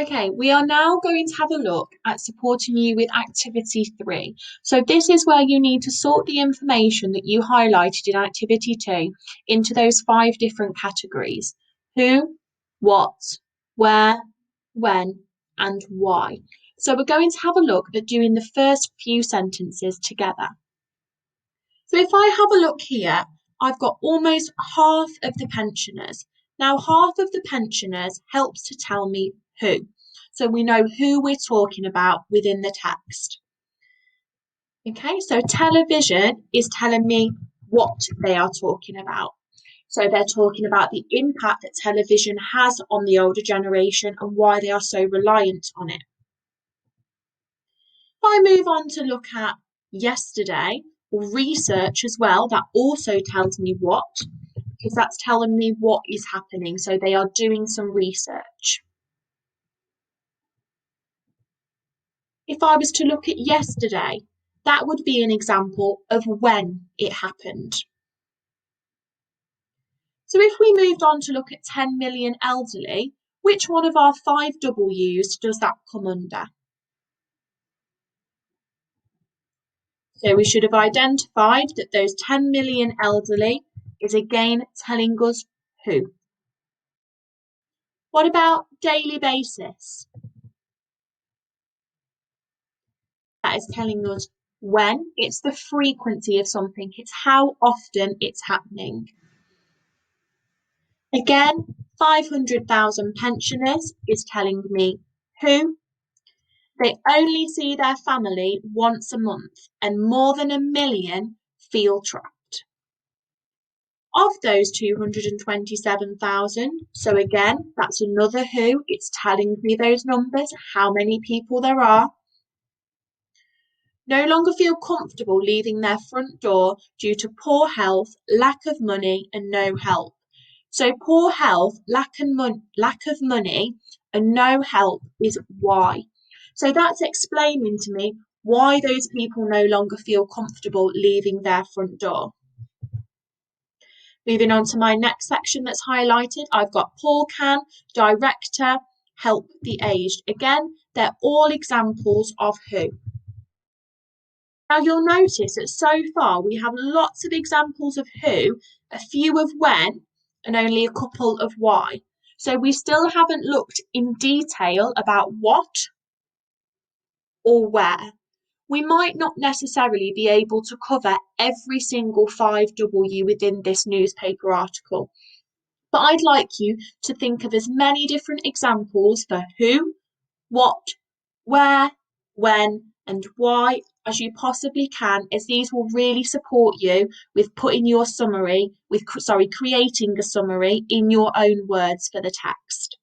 Okay, we are now going to have a look at supporting you with activity 3. So this is where you need to sort the information that you highlighted in activity 2 into those 5 different categories. Who, what, where, when, and why. So we're going to have a look at doing the first few sentences together. So if I have a look here, I've got almost half of the pensioners. Now, half of the pensioners helps to tell me who. So we know who we're talking about within the text. Okay, so television is telling me what they are talking about. So they're talking about the impact that television has on the older generation and why they are so reliant on it. If I move on to look at yesterday, or research as well, that also tells me what, because that's telling me what is happening. So they are doing some research. If I was to look at yesterday, that would be an example of when it happened. So if we moved on to look at 10 million elderly, which one of our 5 W's does that come under? So we should have identified that those 10 million elderly is again telling us who. What about daily basis? That is telling us when. It's the frequency of something. It's how often it's happening. Again, 500,000 pensioners is telling me who. They only see their family once a month and more than 1 million feel trapped. Of those 227,000, so again, that's another who. It's telling me those numbers, how many people there are. No longer feel comfortable leaving their front door due to poor health, lack of money, and no help. So poor health, lack of money, and no help is why. So that's explaining to me why those people no longer feel comfortable leaving their front door. Moving on to my next section that's highlighted, I've got Paul Can, director, help the aged. Again, they're all examples of who. Now you'll notice that so far we have lots of examples of who, a few of when, and only a couple of why. So we still haven't looked in detail about what or where. We might not necessarily be able to cover every single 5W within this newspaper article, but I'd like you to think of as many different examples for who, what, where, when, and why as you possibly can, as these will really support you with putting your summary, creating a summary in your own words for the text.